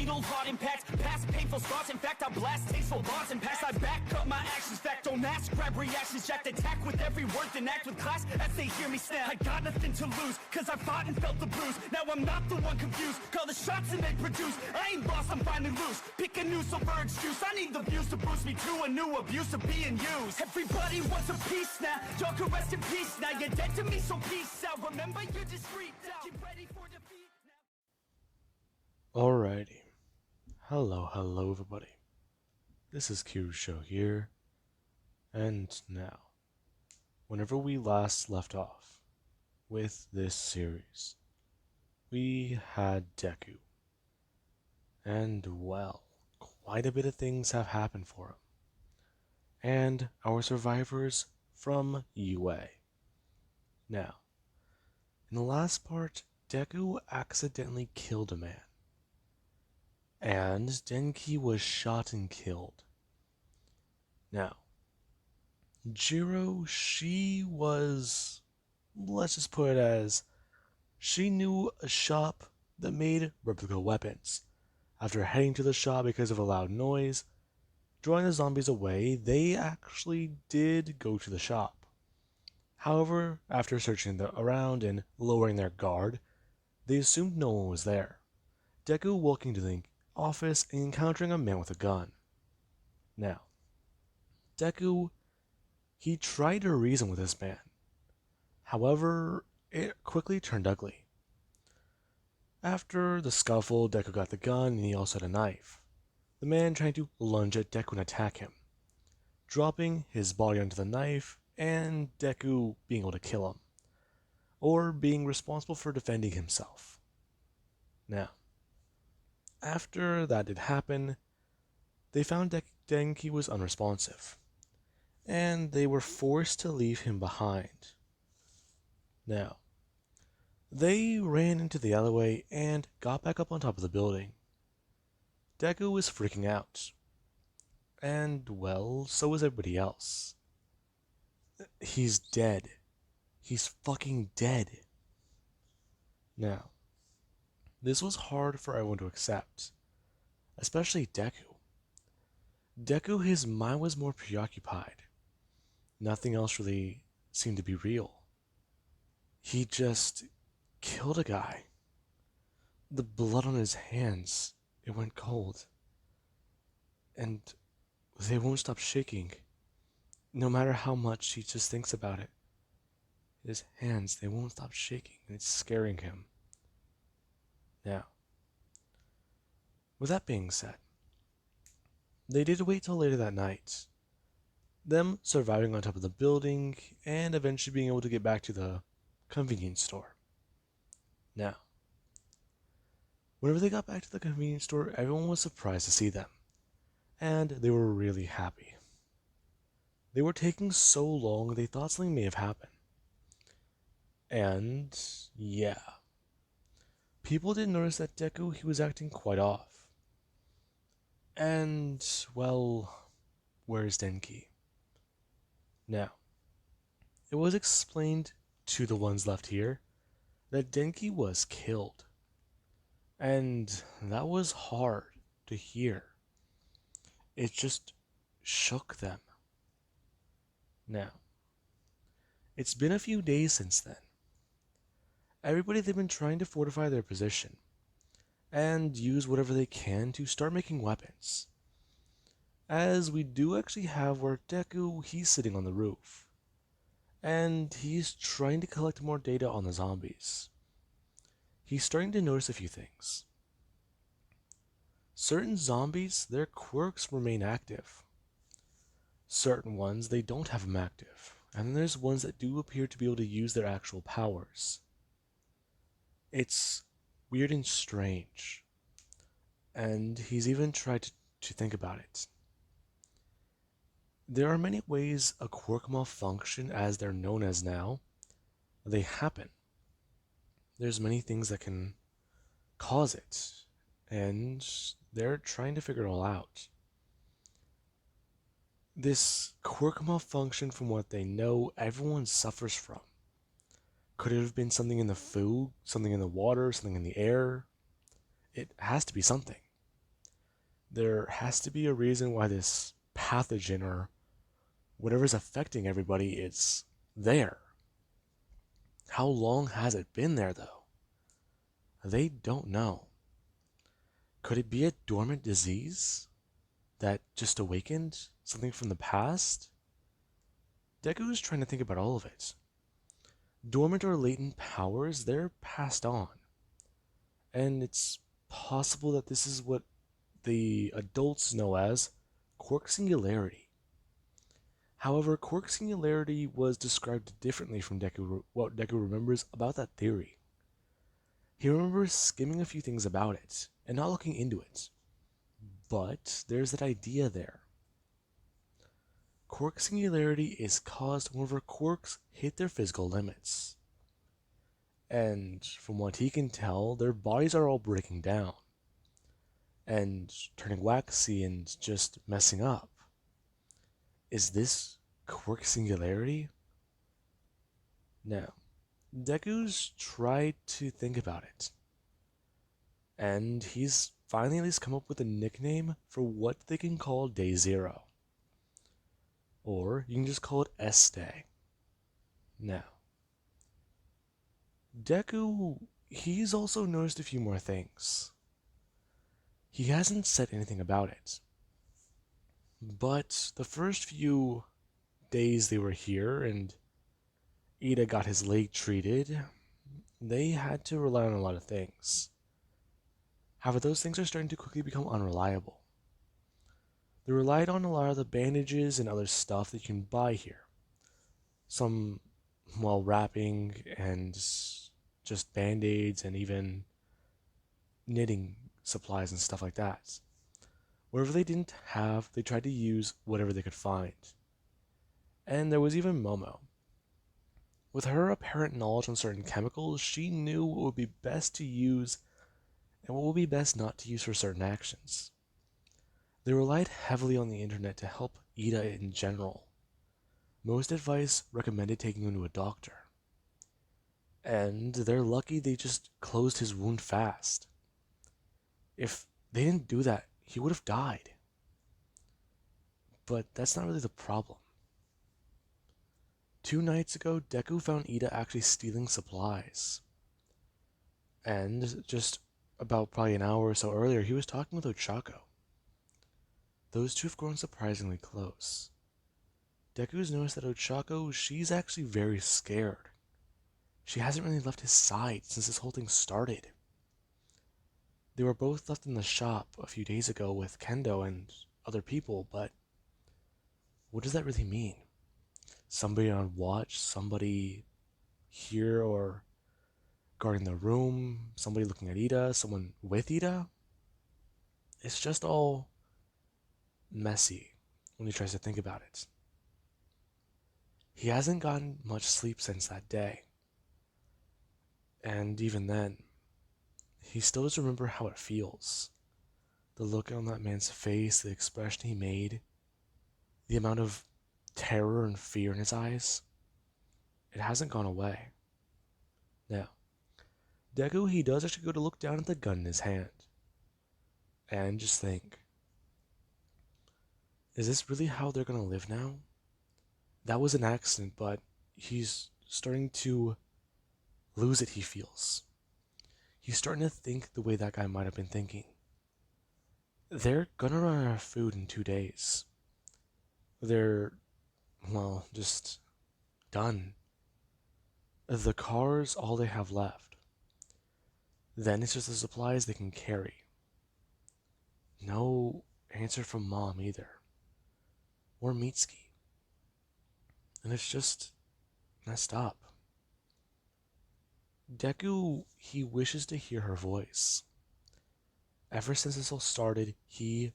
fatal heart impacts, past painful scars. In fact, I blast tasteful bars and pass. I back up my actions, fact don't ask, grab reactions, jacked attack with every word, then act with class as they hear me snap. I got nothing to lose, cause I fought and felt the bruise. Now I'm not the one confused, call the shots and they produce. I ain't lost, I'm finally loose. Pick a new silver excuse, I need the views to boost me to a new abuse of being used. Everybody wants a piece now, y'all can rest in peace now. You're dead to me, so peace out. Remember, you're discreet now. Get ready for defeat now. Alrighty. Hello everybody. This is Q's show here. And now, whenever we last left off with this series, we had Deku. And well, quite a bit of things have happened for him. And our survivors from UA. Now, in the last part, Deku accidentally killed a man. And Denki was shot and killed. Now, Jiro, she was, let's just put it as, she knew a shop that made replica weapons. After heading to the shop because of a loud noise, drawing the zombies away, they actually did go to the shop. However, after searching around and lowering their guard, they assumed no one was there. Deku walking to the office and encountering a man with a gun. Now, Deku, he tried to reason with this man. However, it quickly turned ugly. After the scuffle, Deku got the gun and he also had a knife. The man trying to lunge at Deku and attack him, dropping his body onto the knife and Deku being able to kill him, or being responsible for defending himself. Now, after that did happen, they found Denki was unresponsive, and they were forced to leave him behind. Now, they ran into the alleyway and got back up on top of the building. Deku was freaking out. And, well, so was everybody else. He's dead. He's fucking dead. Now, this was hard for everyone to accept, especially Deku. Deku, his mind was more preoccupied. Nothing else really seemed to be real. He just killed a guy. The blood on his hands, it went cold. And they won't stop shaking. No matter how much he just thinks about it. His hands, they won't stop shaking, and it's scaring him. Now, with that being said, they did wait till later that night. Them surviving on top of the building, and eventually being able to get back to the convenience store. Now, whenever they got back to the convenience store, everyone was surprised to see them. And they were really happy. They were taking so long, they thought something may have happened. And, yeah. People did notice that Deku, he was acting quite off. And, well, where's Denki? Now, it was explained to the ones left here that Denki was killed. And that was hard to hear. It just shook them. Now, it's been a few days since then. Everybody, they've been trying to fortify their position and use whatever they can to start making weapons. As we do actually have where Deku, he's sitting on the roof. And he's trying to collect more data on the zombies. He's starting to notice a few things. Certain zombies, their quirks remain active. Certain ones, they don't have them active. And then there's ones that do appear to be able to use their actual powers. It's weird and strange. And he's even tried to think about it. There are many ways a quirk malfunction, as they're known as now, they happen. There's many things that can cause it, and they're trying to figure it all out. This quirk malfunction, from what they know, everyone suffers from. Could it have been something in the food, something in the water, something in the air? It has to be something. There has to be a reason why this pathogen or whatever's affecting everybody is there. How long has it been there, though? They don't know. Could it be a dormant disease that just awakened? Something from the past? Deku is trying to think about all of it. Dormant or latent powers, they're passed on. And it's possible that this is what the adults know as quark singularity. However, quark singularity was described differently from what Deku remembers about that theory. He remembers skimming a few things about it and not looking into it. But there's that idea there. Quark singularity is caused whenever quarks hit their physical limits. And from what he can tell, their bodies are all breaking down and turning waxy and just messing up. Is this quark singularity? No. Deku's tried to think about it. And he's finally at least come up with a nickname for what they can call Day Zero. Or you can just call it S-Day. Now, Deku, he's also noticed a few more things. He hasn't said anything about it. But the first few days they were here and Ida got his leg treated, they had to rely on a lot of things. However, those things are starting to quickly become unreliable. They relied on a lot of the bandages and other stuff that you can buy here. Some, well, wrapping and just band-aids and even knitting supplies and stuff like that. Whatever they didn't have, they tried to use whatever they could find. And there was even Momo. With her apparent knowledge on certain chemicals, she knew what would be best to use and what would be best not to use for certain actions. They relied heavily on the internet to help Ida in general. Most advice recommended taking him to a doctor. And they're lucky they just closed his wound fast. If they didn't do that, he would have died. But that's not really the problem. 2 nights ago, Deku found Ida actually stealing supplies. And just about probably an hour or so earlier, he was talking with Ochako. Those two have grown surprisingly close. Deku's noticed that Ochako, she's actually very scared. She hasn't really left his side since this whole thing started. They were both left in the shop a few days ago with Kendo and other people, but what does that really mean? Somebody on watch, somebody here or guarding the room, somebody looking at Ida, someone with Ida? It's just all messy when he tries to think about it. He hasn't gotten much sleep since that day. And even then, he still doesn't remember how it feels. The look on that man's face, the expression he made, the amount of terror and fear in his eyes, it hasn't gone away. Now, Deku, he does actually go to look down at the gun in his hand. And just think, is this really how they're gonna live now? That was an accident, but he's starting to lose it, he feels. He's starting to think the way that guy might have been thinking. They're gonna run out of food in 2 days. They're, well, just done. The car's all they have left. Then it's just the supplies they can carry. No answer from Mom either. Or Mitsuki. And it's just messed up. Deku, he wishes to hear her voice. Ever since this all started, he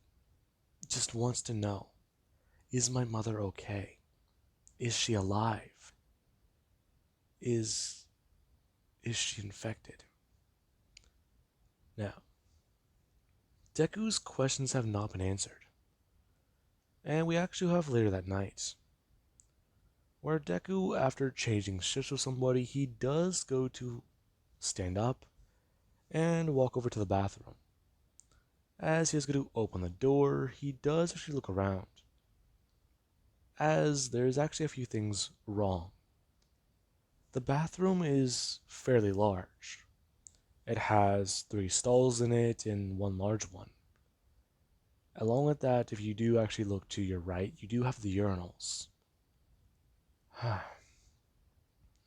just wants to know, is my mother okay? Is she alive? Is she infected? Now, Deku's questions have not been answered. And we actually have later that night, where Deku, after changing shifts with somebody, he does go to stand up and walk over to the bathroom. As he is going to open the door, he does actually look around, as there's actually a few things wrong. The bathroom is fairly large. It has 3 stalls in it and 1 large one. Along with that, if you do actually look to your right, you do have the urinals.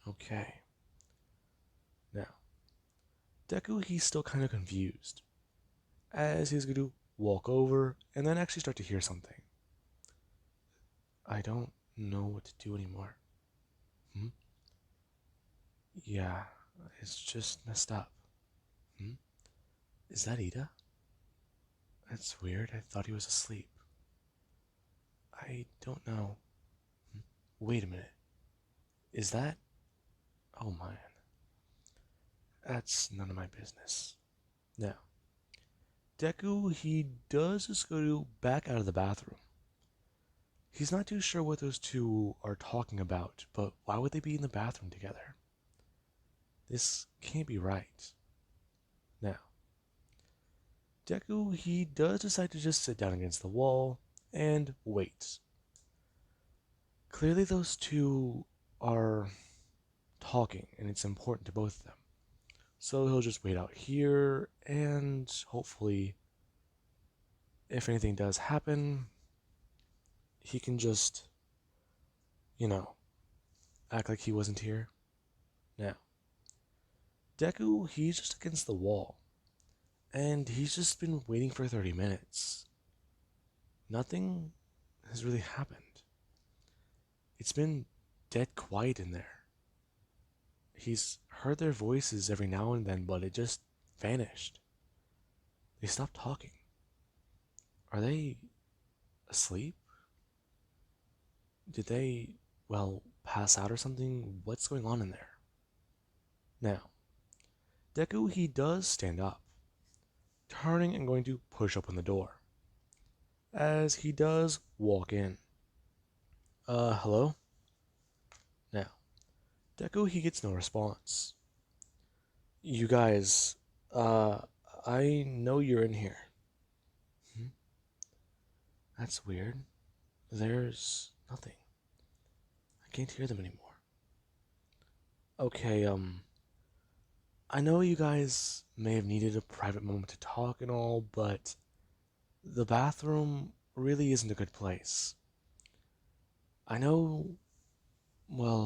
Okay. Now, Deku, he's still kind of confused, as he's going to walk over and then actually start to hear something. I don't know what to do anymore. Yeah, it's just messed up. Is that Ida? That's weird. I thought he was asleep. I don't know. Wait a minute. Is that? Oh man. That's none of my business. Now, Deku, he does just go back out of the bathroom. He's not too sure what those two are talking about, but why would they be in the bathroom together? This can't be right. Now, Deku, he does decide to just sit down against the wall and wait. Clearly those two are talking, and it's important to both of them. So he'll just wait out here, and hopefully, if anything does happen, he can just, act like he wasn't here. Now, Deku, he's just against the wall, and he's just been waiting for 30 minutes. Nothing has really happened. It's been dead quiet in there. He's heard their voices every now and then, but it just vanished. They stopped talking. Are they asleep? Did they, pass out or something? What's going on in there? Now, Deku, he does stand up, turning and going to push open the door, as he does walk in. Hello? Now, Deku, he gets no response. You guys, I know you're in here. That's weird. There's nothing. I can't hear them anymore. Okay, I know you guys may have needed a private moment to talk and all, but the bathroom really isn't a good place. I know,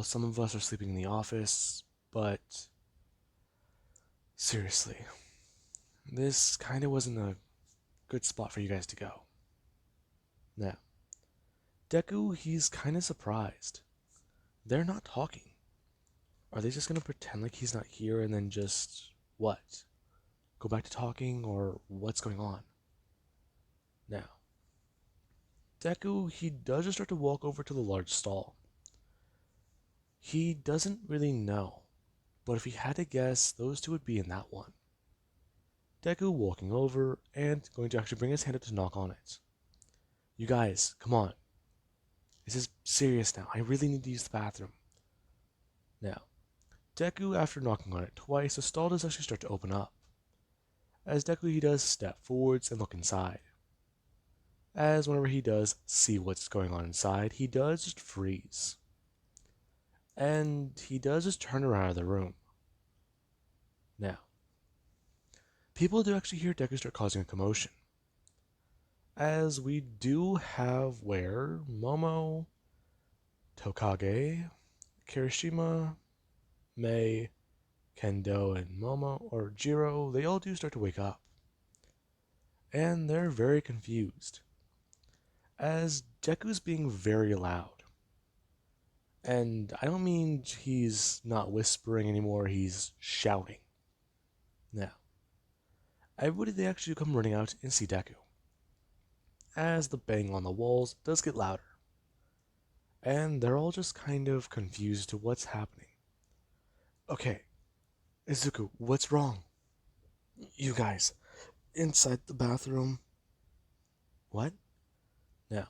some of us are sleeping in the office, but seriously, this kind of wasn't a good spot for you guys to go. Now, Deku, he's kind of surprised. They're not talking. Are they just gonna pretend like he's not here and then just, what? Go back to talking, or what's going on? Now, Deku, he does just start to walk over to the large stall. He doesn't really know, but if he had to guess, those two would be in that one. Deku walking over and going to actually bring his hand up to knock on it. You guys, come on. This is serious now. I really need to use the bathroom. Now, Deku, after knocking on it twice, the stall does actually start to open up. As Deku, he does step forwards and look inside. As whenever he does see what's going on inside, he does just freeze. And he does just turn around out of the room. Now, people do actually hear Deku start causing a commotion, as we do have where Momo, Tokage, Kirishima, Mei, Kendo, and Momo, or Jiro, they all do start to wake up. And they're very confused, as Deku's being very loud. And I don't mean he's not whispering anymore, he's shouting. Now, everybody, they actually come running out and see Deku, as the bang on the walls does get louder. And they're all just kind of confused to what's happening. Okay, Izuku, what's wrong? You guys, inside the bathroom. What? Now,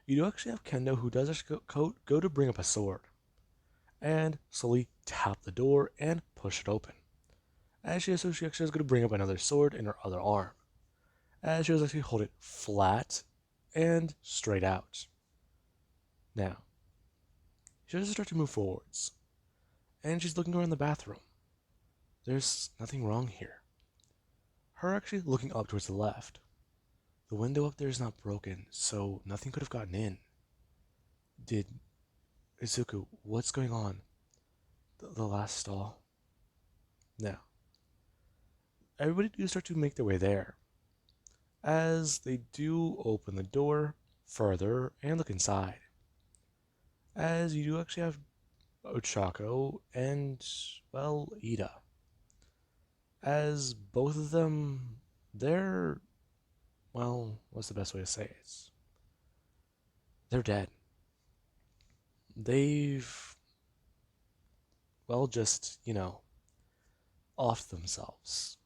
you do actually have Kendo, who does actually go to bring up a sword, and slowly tap the door and push it open. As she actually is going to bring up another sword in her other arm. as she was actually hold it flat and straight out. Now, she doesn't start to move forwards, and she's looking around the bathroom. There's nothing wrong here. Her actually looking up towards the left. The window up there is not broken, so nothing could have gotten in. Did Izuku, what's going on? The last stall? Now, everybody do start to make their way there, as they do open the door further and look inside. As you do actually have Ochako and, well, Ida. As both of them, they're, well, what's the best way to say it? They're dead. They've, well, just, offed themselves.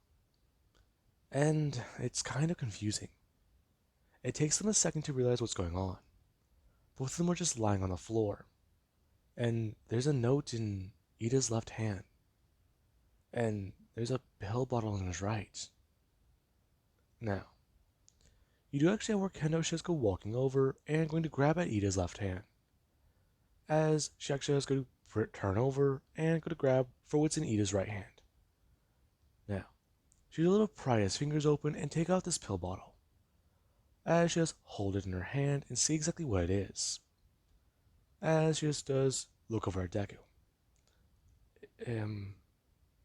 And it's kind of confusing. It takes them a second to realize what's going on. Both of them are just lying on the floor. And there's a note in Ida's left hand. And there's a pill bottle in his right. Now, you do actually have where Kendo Shizuka walking over and going to grab at Ida's left hand. As she actually has to turn over and go to grab for what's in Ida's right hand. Now, she's a little pry his fingers open and take out this pill bottle. As she just hold it in her hand and see exactly what it is. As she just does look over at Deku.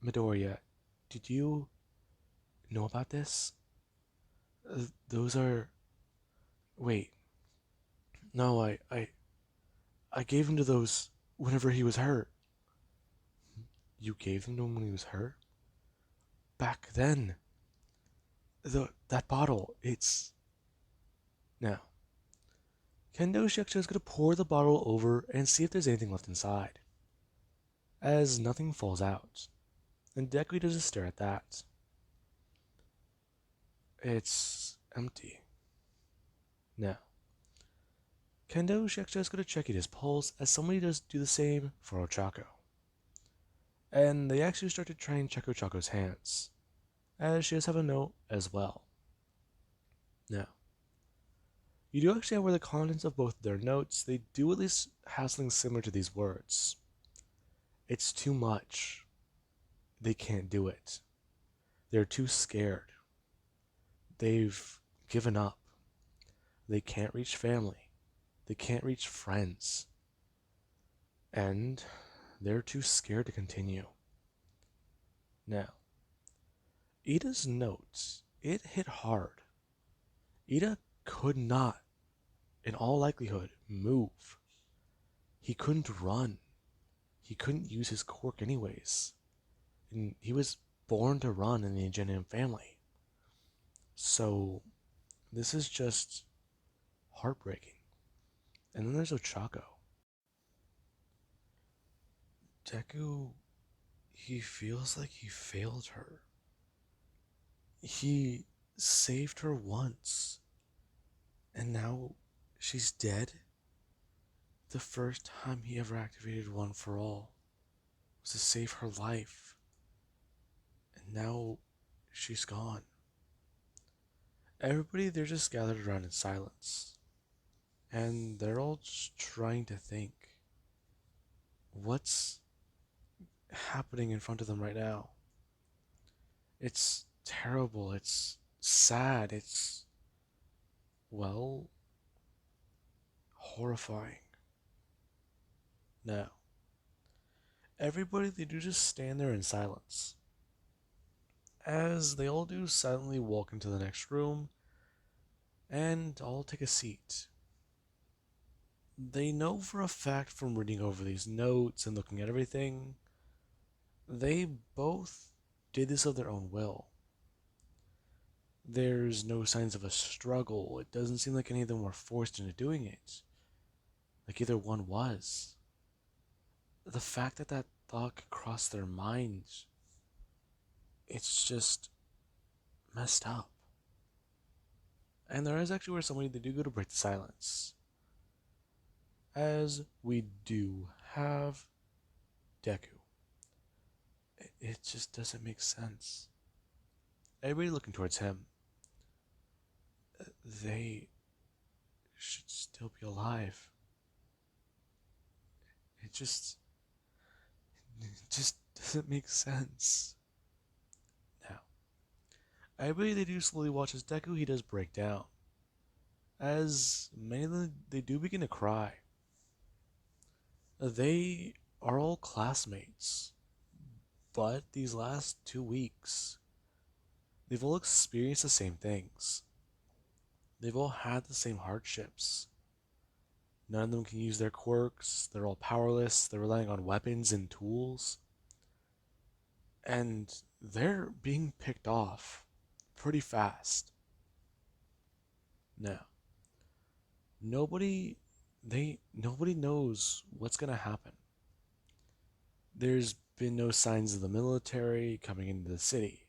Midoriya, did you know about this? Those are... Wait. No, I gave him to those whenever he was hurt. You gave them to him when he was hurt? Back then. That bottle, it's... Now, Kendo Shizuka is going to pour the bottle over and see if there's anything left inside. As nothing falls out. And Deku does a stare at that. It's empty. Now, Kendo Shizuka is going to check his pulse as somebody does do the same for Ochako. And they actually start to try and check Ochako's hands, as she does have a note as well. Now, you do actually have where the contents of both their notes, they do at least have something similar to these words. It's too much. They can't do it. They're too scared. They've given up. They can't reach family. They can't reach friends. And they're too scared to continue. Now, Ida's notes, it hit hard. Ida could not, in all likelihood, move. He couldn't run. He couldn't use his quirk anyways. And he was born to run in the Genin family. So, this is just heartbreaking. And then there's Ochako. Deku, he feels like he failed her. He saved her once. And now she's dead? The first time he ever activated One for All was to save her life. And now she's gone. Everybody, they're just gathered around in silence. And they're all just trying to think. What's happening in front of them right now? It's terrible. It's sad. It's, well, horrifying. Now, everybody, they do just stand there in silence. As they all do silently walk into the next room and all take a seat. They know for a fact from reading over these notes and looking at everything, they both did this of their own will. There's no signs of a struggle. It doesn't seem like any of them were forced into doing it. Like either one was. The fact that that thought could cross their minds, it's just messed up. And there is actually where somebody, they do go to break the silence. As we do have Deku. It just doesn't make sense. Everybody looking towards him. they should still be alive. It just, it just doesn't make sense. Now, everybody they do slowly watch as Deku he does break down. As many of them they do begin to cry. They are all classmates, but these last 2 weeks, they've all experienced the same things. They've all had the same hardships. None of them can use their quirks, they're all powerless, they're relying on weapons and tools. And they're being picked off pretty fast. Now, nobody knows what's gonna happen. There's been no signs of the military coming into the city.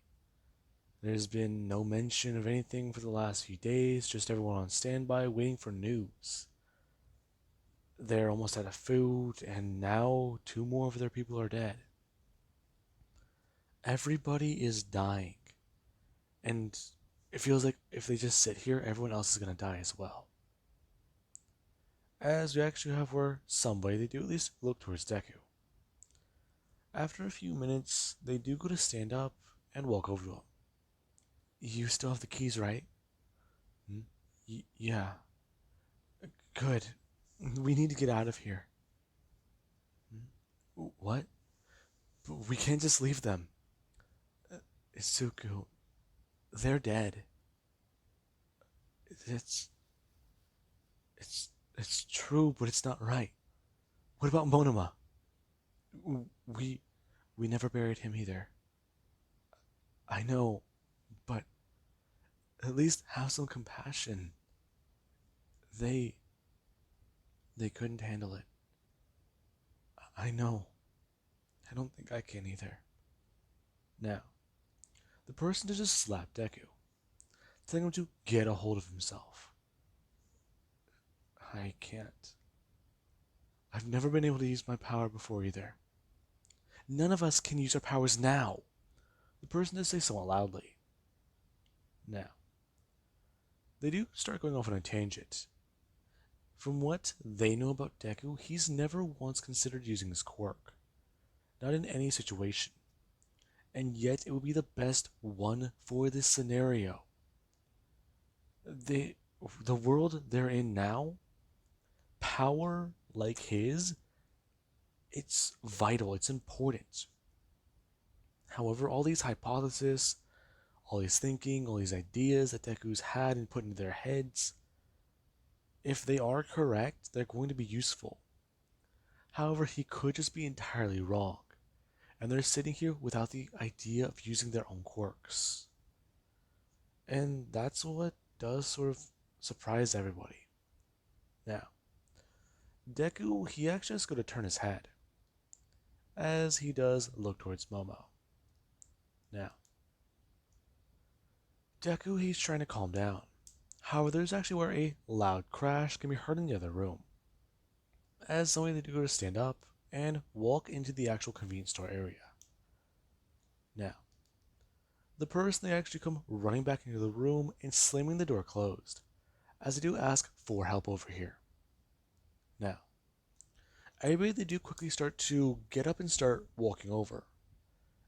There's been no mention of anything for the last few days, just everyone on standby waiting for news. They're almost out of food, and now 2 more of their people are dead. Everybody is dying, and it feels like if they just sit here, everyone else is gonna die as well. As we actually have where somebody, they do at least look towards Deku. After a few minutes, they do go to stand up and walk over to him. You still have the keys, right? Hmm? Yeah. Good. We need to get out of here. What? But we can't just leave them. Izuku, they're dead. It's it's true, but it's not right. What about Monoma? We we never buried him either. I know, but at least have some compassion. They they couldn't handle it. I know. I don't think I can either. Now, the person to just slap Deku, telling him to get a hold of himself. I can't. I've never been able to use my power before either. None of us can use our powers now. The person does say somewhat loudly. Now, they do start going off on a tangent. From what they know about Deku, he's never once considered using his quirk. Not in any situation. And yet it would be the best one for this scenario. The world they're in now, power like his, it's vital, it's important. However, all these hypotheses, all these thinking, all these ideas that Deku's had and put into their heads, if they are correct, they're going to be useful. However, he could just be entirely wrong, and they're sitting here without the idea of using their own quirks. And that's what does sort of surprise everybody. Now, Deku, he actually is going to turn his head, as he does look towards Momo. Now, Deku, he's trying to calm down. However, there's actually where a loud crash can be heard in the other room, as somebody they do go to stand up and walk into the actual convenience store area. Now, the person they actually come running back into the room and slamming the door closed, as they do ask for help over here. Now, everybody they do quickly start to get up and start walking over,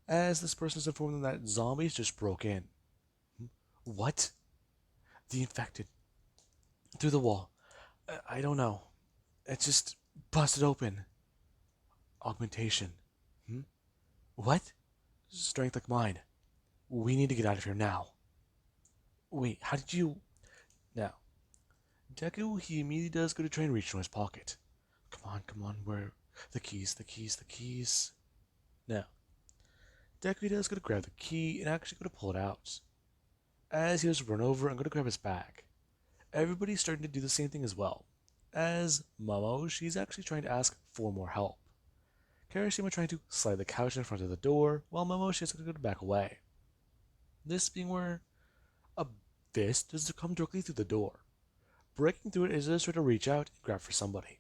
as this person is informing them that zombies just broke in. What? The infected. Through the wall. I don't know. It just busted open. Augmentation. What? Strength like mine. We need to get out of here now. Wait, how did you... Now, Deku, he immediately does go to try and reach from his pocket. Come on, where... The keys. Now, Deku does go to grab the key and actually go to pull it out. As he does run over and go to grab his bag. Everybody's starting to do the same thing as well. As Momo, she's actually trying to ask for more help. Kirishima trying to slide the couch in front of the door, while Momo she's going to go back away. This being where a fist does come directly through the door. Breaking through it is just trying to reach out and grab for somebody.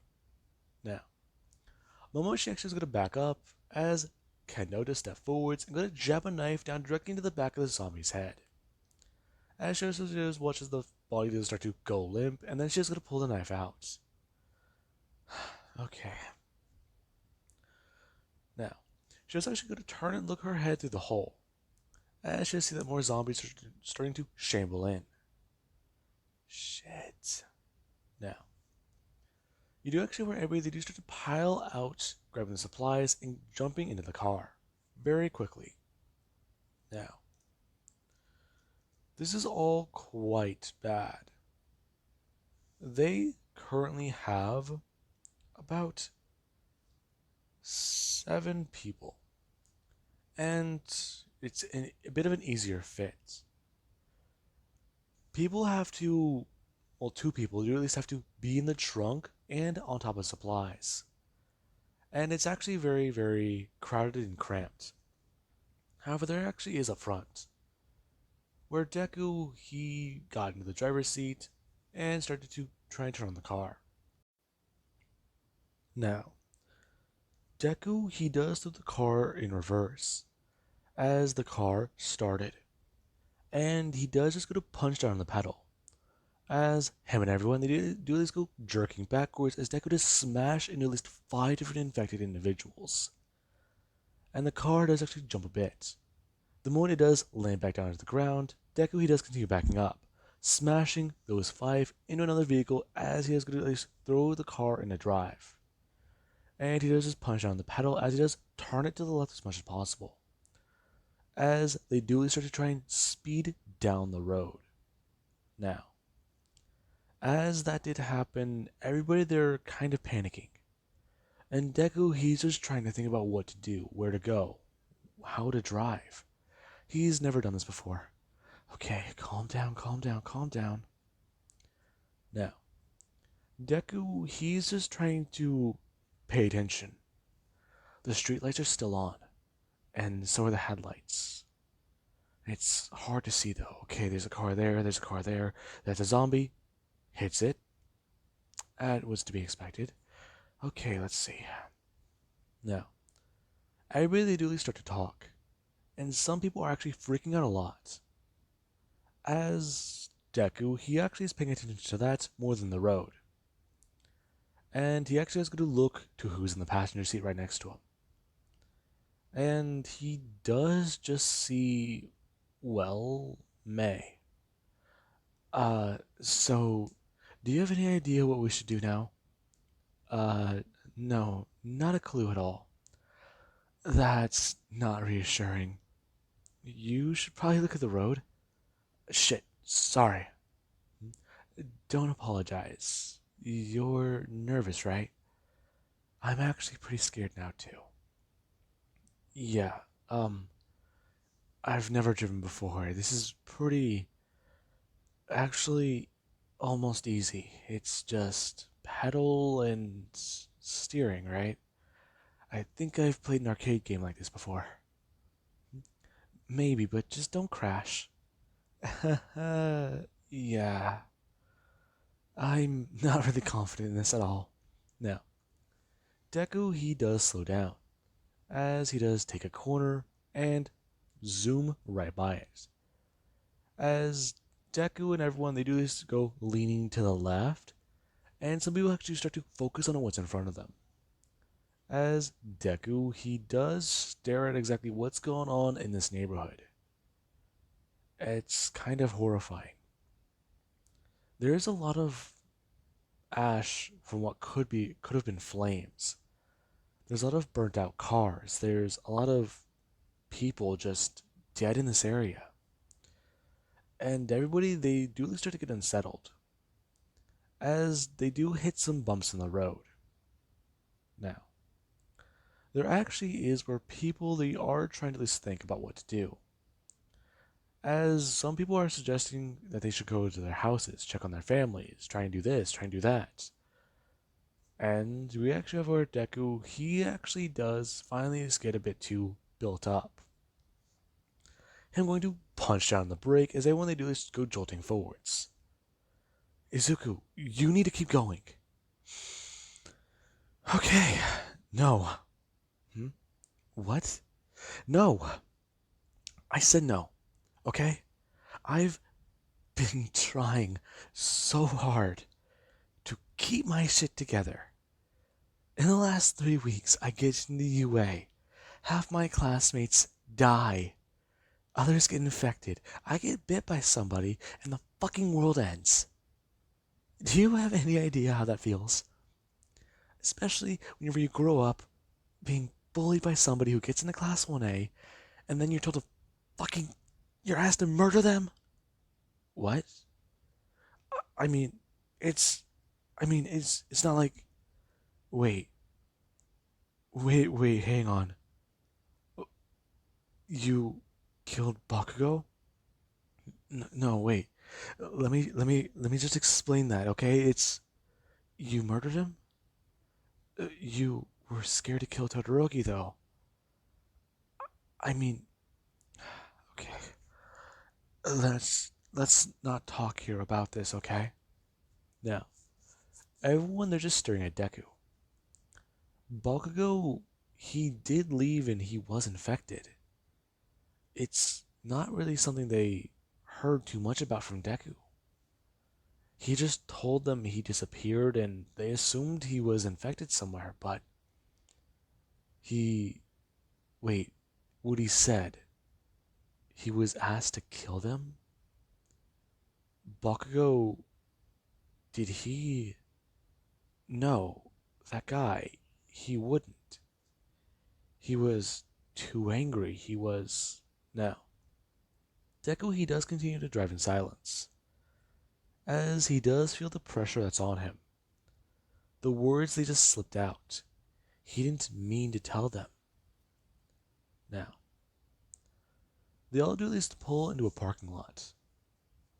Now, Momo she actually is going to back up as Kendo does step forwards and going to jab a knife down directly into the back of the zombie's head. As Shoujo watches the body does start to go limp, and then she's gonna pull the knife out. Okay. Now, she's actually gonna turn and look her head through the hole, as she see that more zombies are starting to shamble in. Shit. Now, you do actually where everybody they do start to pile out, grabbing the supplies and jumping into the car very quickly. Now, this is all quite bad. They currently have about 7 people, and it's a bit of an easier fit. People have to, well, 2 people, you at least have to be in the trunk and on top of supplies. And it's actually very, very crowded and cramped. However, there actually is a front, where Deku, he got into the driver's seat and started to try and turn on the car. Now, Deku, he does throw the car in reverse, as the car started. And he does just go to punch down on the pedal, as him and everyone, they do this go jerking backwards as Deku does smash into at least 5 different infected individuals. And the car does actually jump a bit. The moment it does land back down to the ground, Deku, he does continue backing up, smashing those 5 into another vehicle as he is going to at least throw the car in a drive. And he does just punch down the pedal as he does turn it to the left as much as possible, as they do start to try and speed down the road. Now, as that did happen, everybody there kind of panicking. And Deku, he's just trying to think about what to do, where to go, how to drive. He's never done this before. Okay, calm down, calm down, calm down. Now, Deku, he's just trying to pay attention. The streetlights are still on, and so are the headlights. It's hard to see though. Okay, there's a car there, there's a car there. That's a zombie. Hits it. That was to be expected. Okay, let's see. Now, everybody they do start to talk, and some people are actually freaking out a lot. As Deku, he actually is paying attention to that more than the road. And he actually is going to look to who's in the passenger seat right next to him. And he does just see, well, May. So, do you have any idea what we should do now? No, not a clue at all. That's not reassuring. You should probably look at the road. Shit, sorry. Don't apologize. You're nervous, right? I'm actually pretty scared now, too. Yeah, I've never driven before. This is pretty, actually, almost easy. It's just pedal and steering, right? I think I've played an arcade game like this before. Maybe, but just don't crash. Yeah. I'm not really confident in this at all. Now, Deku, he does slow down, as he does take a corner and zoom right by it. As Deku and everyone, they do this go leaning to the left, and some people actually start to focus on what's in front of them. As Deku, he does stare at exactly what's going on in this neighborhood. It's kind of horrifying. There's a lot of ash from what could have been flames. There's a lot of burnt out cars. There's a lot of people just dead in this area. And everybody, they do start to get unsettled, as they do hit some bumps in the road. Now, there actually is where people, they are trying to at least think about what to do, as some people are suggesting that they should go to their houses, check on their families, try and do this, try and do that. And we actually have our Deku, he actually does finally get a bit too built up. Him going to punch down the brake as everyone they do is go jolting forwards. Izuku, you need to keep going. Okay. No. What? No. I said no. Okay? I've been trying so hard to keep my shit together. In the last 3 weeks, I get into UA. Half my classmates die. Others get infected. I get bit by somebody, and the fucking world ends. Do you have any idea how that feels? Especially whenever you grow up being bullied by somebody who gets into Class 1A, and then you're told to fucking. You're asked to murder them? What? I mean, it's. it's not like. Wait. Wait, hang on. You killed Bakugo? No, wait. Let me just explain that, okay? It's you murdered him? You were scared to kill Todoroki, though. I mean, okay. Let's not talk here about this, okay? Now, everyone they're just staring at Deku. Bakugo, he did leave and he was infected. It's not really something they heard too much about from Deku. He just told them he disappeared and they assumed he was infected somewhere, but he. Wait, what he said? He was asked to kill them? Bakugo. Did he. No, that guy. He wouldn't. He was too angry. He was. No. Deku, he does continue to drive in silence, as he does feel the pressure that's on him. The words they just slipped out. He didn't mean to tell them. Now, they all do at least pull into a parking lot.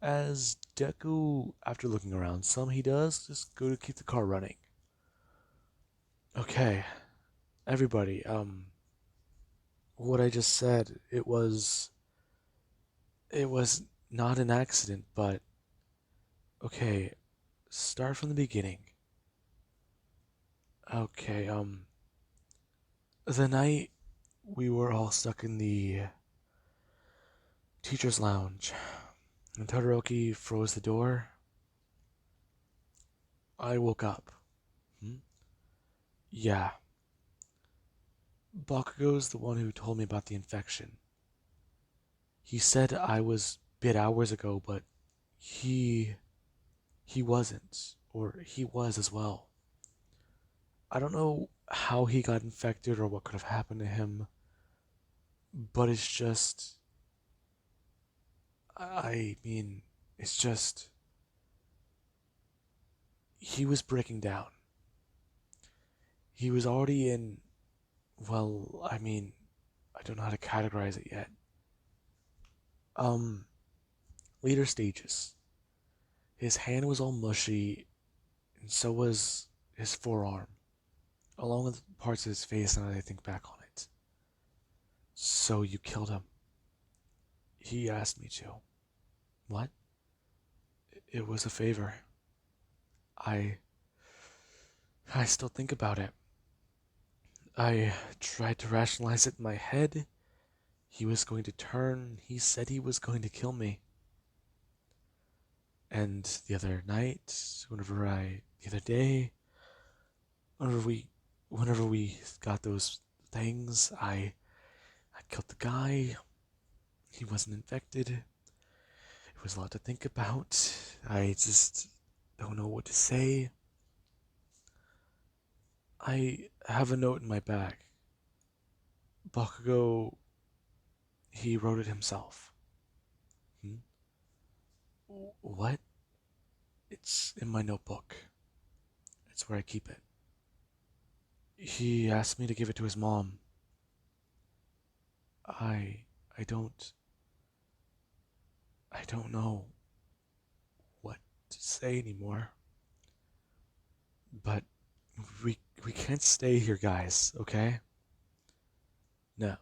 As Deku, after looking around some, he does just go to keep the car running. Okay, everybody, what I just said, it was not an accident, but okay, start from the beginning. Okay, the night we were all stuck in the teacher's lounge, and Todoroki froze the door, I woke up. Hmm? Yeah. Bakugo's the one who told me about the infection. He said I was bit hours ago, but he wasn't, or he was as well. I don't know how he got infected or what could have happened to him, but it's just. I mean, it's just. He was breaking down. He was already in. Well, I mean, I don't know how to categorize it yet. Um, Later stages. His hand was all mushy, and so was his forearm, along with parts of his face now that I think back on it. So you killed him. He asked me to. What? It was a favor. I I still think about it. I tried to rationalize it in my head. He was going to turn. He said he was going to kill me. And the other night, the other day, whenever we, whenever we got those things, I killed the guy. He wasn't infected. It was a lot to think about. I just don't know what to say. I have a note in my bag. Bakugo, he wrote it himself. Hmm? What? It's in my notebook. It's where I keep it. He asked me to give it to his mom. I I don't I don't know what to say anymore. But we can't stay here, guys, okay? No.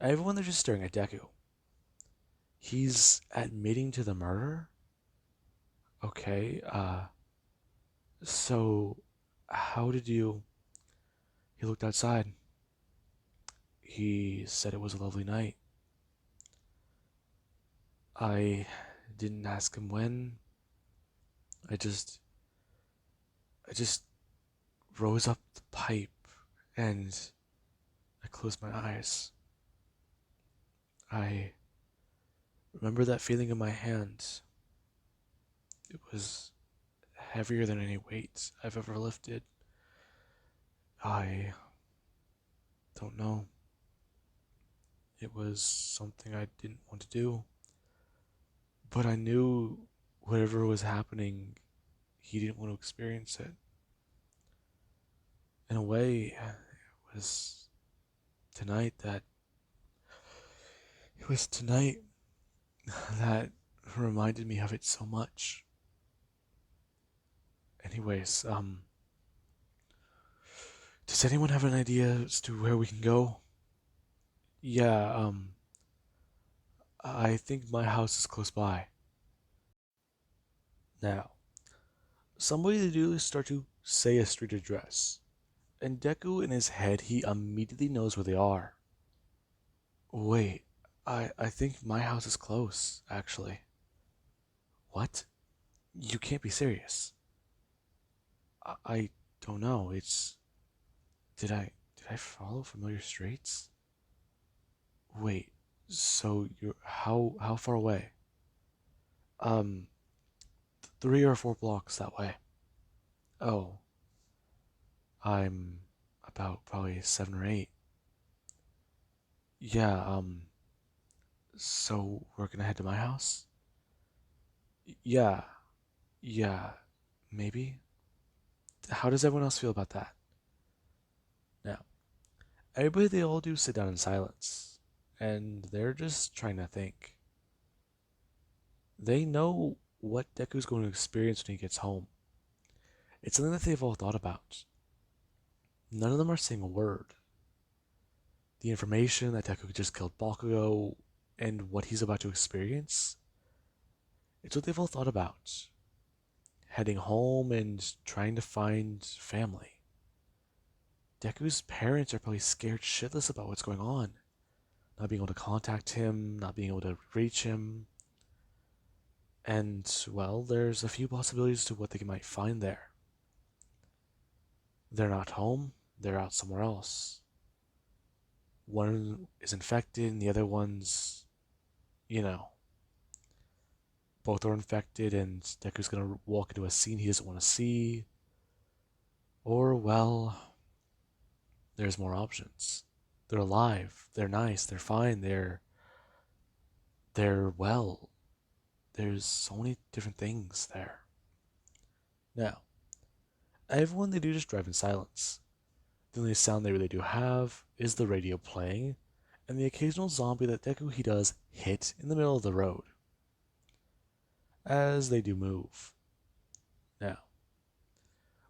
Everyone they're just staring at Deku. He's admitting to the murder? Okay, so how did you he looked outside. He said it was a lovely night. I didn't ask him when. I just rose up the pipe and I closed my eyes. I remember that feeling in my hand. It was heavier than any weight I've ever lifted. I don't know. It was something I didn't want to do. But I knew whatever was happening, he didn't want to experience it. In a way, it was tonight that it was tonight that reminded me of it so much. Anyways, does anyone have an idea as to where we can go? Yeah, I think my house is close by. Now, somebody do start to say a street address, and Deku in his head he immediately knows where they are. Wait, I think my house is close, actually. What? You can't be serious. I don't know. It's did I follow familiar streets? Wait, so you're how far away? Um, 3 or 4 blocks that way. Oh, I'm about probably 7 or 8. Yeah, so we're gonna head to my house? Yeah, yeah, maybe. How does everyone else feel about that? Now, everybody they all do sit down in silence, and they're just trying to think. They know what Deku's going to experience when he gets home. It's something that they've all thought about. None of them are saying a word. The information that Deku just killed Bakugo and what he's about to experience, it's what they've all thought about. Heading home and trying to find family. Deku's parents are probably scared shitless about what's going on. Not being able to contact him, not being able to reach him. And, well, there's a few possibilities to what they might find there. They're not home, they're out somewhere else. One is infected and the other one's, you know, both are infected and Deku's gonna walk into a scene he doesn't want to see. Or, well, there's more options. They're alive, they're nice, they're fine, they're well. There's so many different things there. Now, everyone they do just drive in silence. The only sound they really do have is the radio playing, and the occasional zombie that Deku he does hit in the middle of the road. As they do move. Now,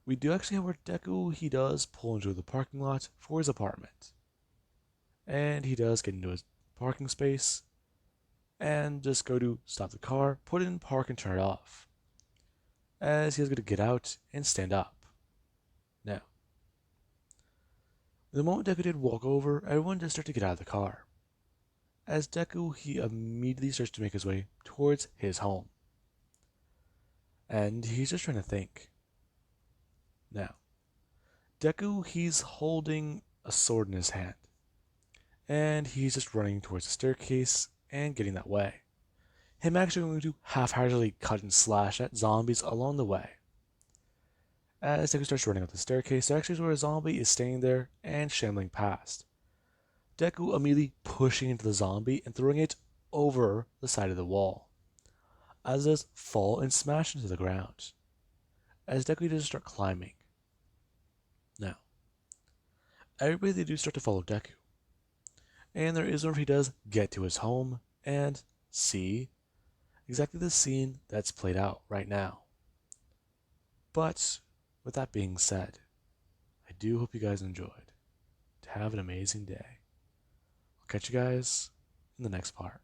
we do actually have where Deku he does pull into the parking lot for his apartment. And he does get into his parking space and just go to stop the car, put it in park and turn it off. As he's going to get out and stand up. Now, the moment Deku did walk over, everyone just started to get out of the car. As Deku, he immediately starts to make his way towards his home. And he's just trying to think. Now, Deku, he's holding a sword in his hand. And he's just running towards the staircase and getting that way. Him actually going to half-heartedly cut and slash at zombies along the way. As Deku starts running up the staircase, there actually is where a zombie is standing there and shambling past. Deku immediately pushing into the zombie and throwing it over the side of the wall. As it does fall and smash into the ground. As Deku does start climbing. Now, everybody they do start to follow Deku. And there is where he does get to his home and see exactly the scene that's played out right now. But with that being said, I do hope you guys enjoyed. Have an amazing day. I'll catch you guys in the next part.